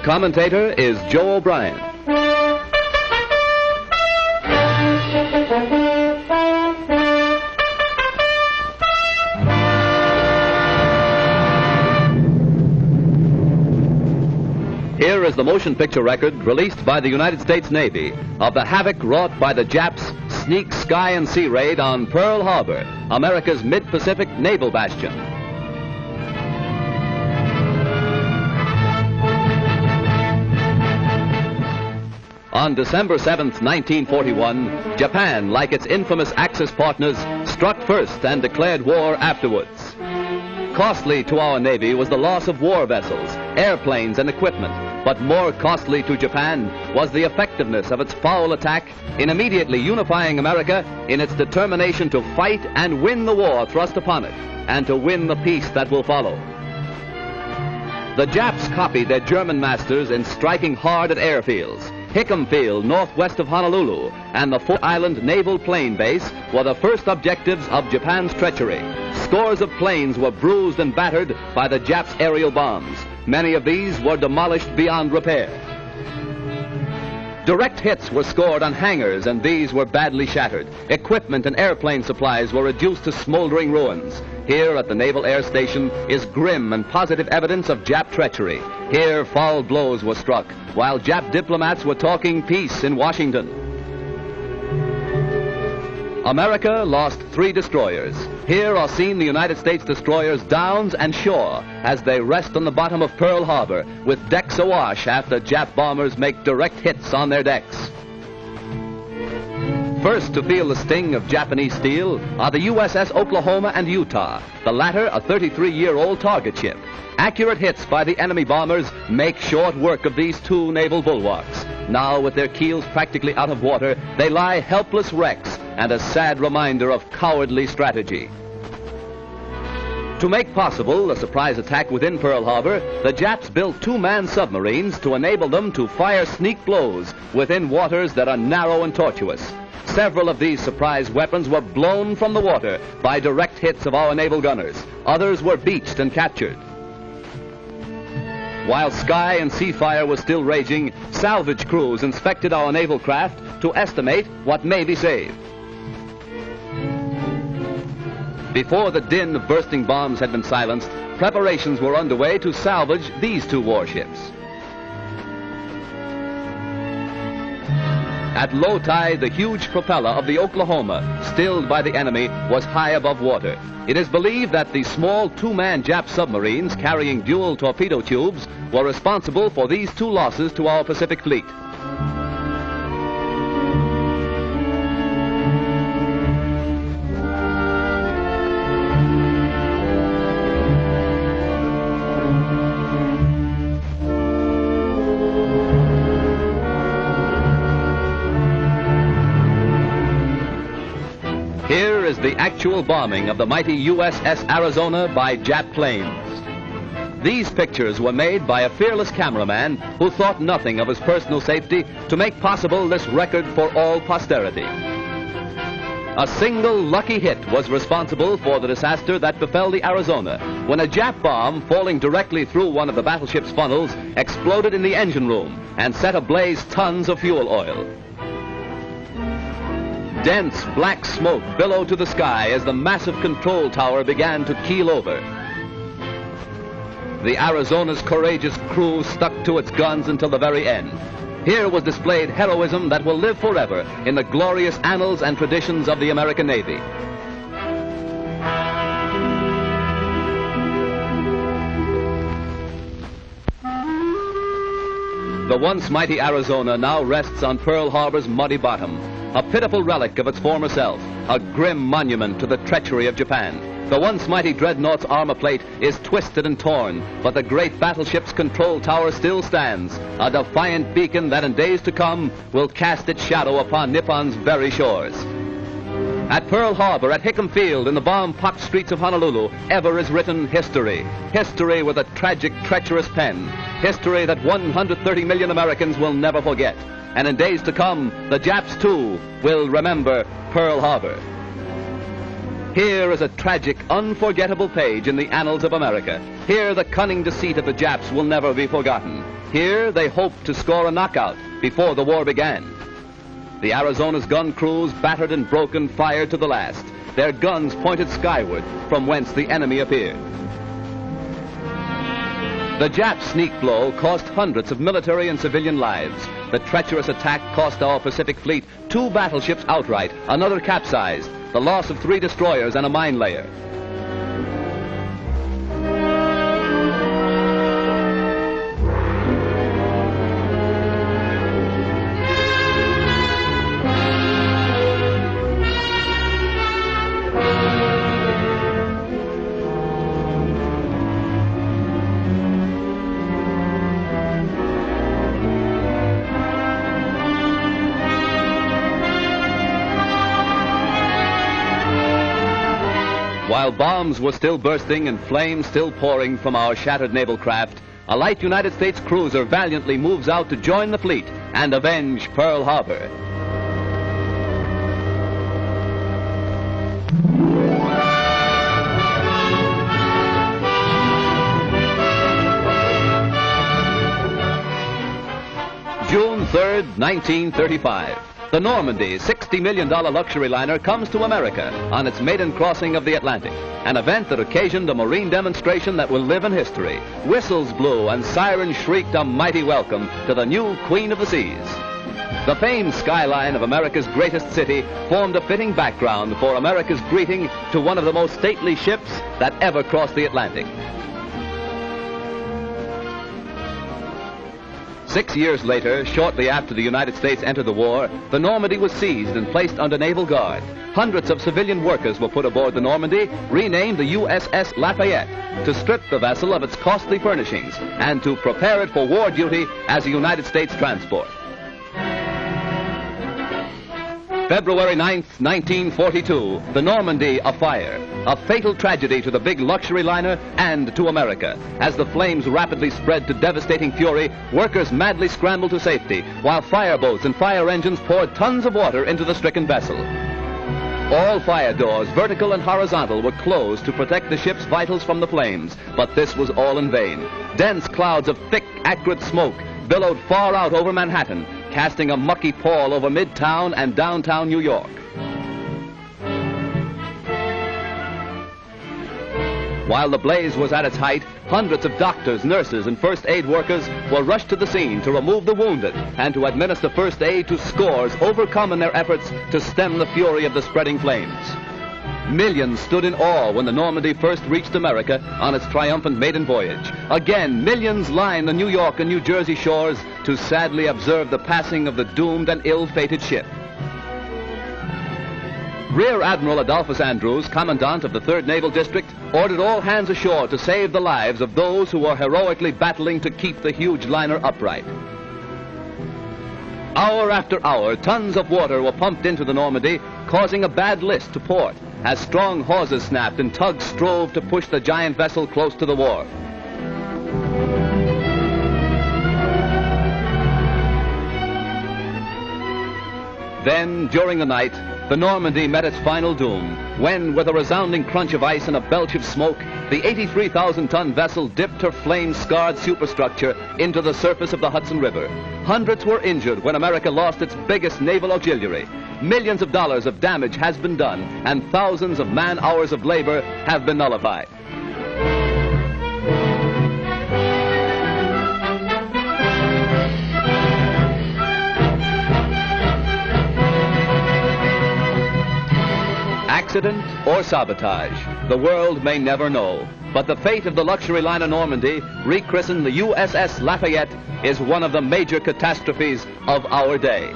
commentator is Joe O'Brien. Here is the motion picture record released by the United States Navy of the havoc wrought by the Japs' sneak sky and sea raid on Pearl Harbor, America's mid-Pacific naval bastion. On December 7th, 1941, Japan, like its infamous Axis partners, struck first and declared war afterwards. Costly to our Navy was the loss of war vessels, airplanes, and equipment, but more costly to Japan was the effectiveness of its foul attack in immediately unifying America in its determination to fight and win the war thrust upon it, and to win the peace that will follow. The Japs copied their German masters in striking hard at airfields. Hickam Field, northwest of Honolulu, and the Fort Island Naval Plane Base were the first objectives of Japan's treachery. Scores of planes were bruised and battered by the Japs' aerial bombs. Many of these were demolished beyond repair. Direct hits were scored on hangars, and these were badly shattered. Equipment and airplane supplies were reduced to smoldering ruins. Here at the Naval Air Station is grim and positive evidence of Jap treachery. Here foul blows were struck, while Jap diplomats were talking peace in Washington. America lost 3 destroyers. Here are seen the United States destroyers Downs and Shaw as they rest on the bottom of Pearl Harbor with decks awash after Jap bombers make direct hits on their decks. First to feel the sting of Japanese steel are the U.S.S. Oklahoma and Utah, the latter a 33-year-old target ship. Accurate hits by the enemy bombers make short work of these 2 naval bulwarks. Now, with their keels practically out of water, they lie helpless wrecks and a sad reminder of cowardly strategy. To make possible a surprise attack within Pearl Harbor, the Japs built 2-man submarines to enable them to fire sneak blows within waters that are narrow and tortuous. Several of these surprise weapons were blown from the water by direct hits of our naval gunners. Others were beached and captured. While sky and sea fire was still raging, salvage crews inspected our naval craft to estimate what may be saved. Before the din of bursting bombs had been silenced, preparations were underway to salvage these 2 warships. At low tide, the huge propeller of the Oklahoma, stilled by the enemy, was high above water. It is believed that the small 2-man Jap submarines carrying dual torpedo tubes were responsible for these 2 losses to our Pacific fleet. Here is the actual bombing of the mighty U.S.S. Arizona by Jap planes. These pictures were made by a fearless cameraman who thought nothing of his personal safety to make possible this record for all posterity. A single lucky hit was responsible for the disaster that befell the Arizona when a Jap bomb falling directly through one of the battleship's funnels exploded in the engine room and set ablaze tons of fuel oil. Dense black smoke billowed to the sky as the massive control tower began to keel over. The Arizona's courageous crew stuck to its guns until the very end. Here was displayed heroism that will live forever in the glorious annals and traditions of the American Navy. The once mighty Arizona now rests on Pearl Harbor's muddy bottom, a pitiful relic of its former self, a grim monument to the treachery of Japan. The once mighty dreadnought's armor plate is twisted and torn, but the great battleship's control tower still stands, a defiant beacon that in days to come will cast its shadow upon Nippon's very shores. At Pearl Harbor, at Hickam Field, in the bomb-pocked streets of Honolulu, ever is written history. History with a tragic, treacherous pen. History that 130 million Americans will never forget. And in days to come, the Japs, too, will remember Pearl Harbor. Here is a tragic, unforgettable page in the annals of America. Here the cunning deceit of the Japs will never be forgotten. Here they hoped to score a knockout before the war began. The Arizona's gun crews, battered and broken, fired to the last. Their guns pointed skyward, from whence the enemy appeared. The Jap sneak blow cost hundreds of military and civilian lives. The treacherous attack cost our Pacific Fleet 2 battleships outright, another capsized, the loss of 3 destroyers and a mine layer. While bombs were still bursting and flames still pouring from our shattered naval craft, a light United States cruiser valiantly moves out to join the fleet and avenge Pearl Harbor. June 3rd, 1935. The Normandie, $60 million luxury liner, comes to America on its maiden crossing of the Atlantic, an event that occasioned a marine demonstration that will live in history. Whistles blew and sirens shrieked a mighty welcome to the new Queen of the Seas. The famed skyline of America's greatest city formed a fitting background for America's greeting to one of the most stately ships that ever crossed the Atlantic. 6 years later, shortly after the United States entered the war, the Normandie was seized and placed under naval guard. Hundreds of civilian workers were put aboard the Normandie, renamed the U.S.S. Lafayette, to strip the vessel of its costly furnishings and to prepare it for war duty as a United States transport. February 9th, 1942, the Normandie afire. A fatal tragedy to the big luxury liner and to America. As the flames rapidly spread to devastating fury, workers madly scrambled to safety, while fireboats and fire engines poured tons of water into the stricken vessel. All fire doors, vertical and horizontal, were closed to protect the ship's vitals from the flames, but this was all in vain. Dense clouds of thick, acrid smoke billowed far out over Manhattan, casting a mucky pall over Midtown and downtown New York. While the blaze was at its height, hundreds of doctors, nurses, and first aid workers were rushed to the scene to remove the wounded and to administer first aid to scores overcome in their efforts to stem the fury of the spreading flames. Millions stood in awe when the Normandie first reached America on its triumphant maiden voyage. Again, millions lined the New York and New Jersey shores to sadly observe the passing of the doomed and ill-fated ship. Rear Admiral Adolphus Andrews, Commandant of the 3rd Naval District, ordered all hands ashore to save the lives of those who were heroically battling to keep the huge liner upright. Hour after hour, tons of water were pumped into the Normandie, causing a bad list to port, as strong hawsers snapped and tugs strove to push the giant vessel close to the wharf. Then, during the night, the Normandie met its final doom, when, with a resounding crunch of ice and a belch of smoke, the 83,000-ton vessel dipped her flame-scarred superstructure into the surface of the Hudson River. Hundreds were injured when America lost its biggest naval auxiliary. Millions of dollars of damage has been done, and thousands of man-hours of labor have been nullified. Accident or sabotage, the world may never know. But the fate of the luxury liner Normandie, rechristened the U.S.S. Lafayette, is one of the major catastrophes of our day.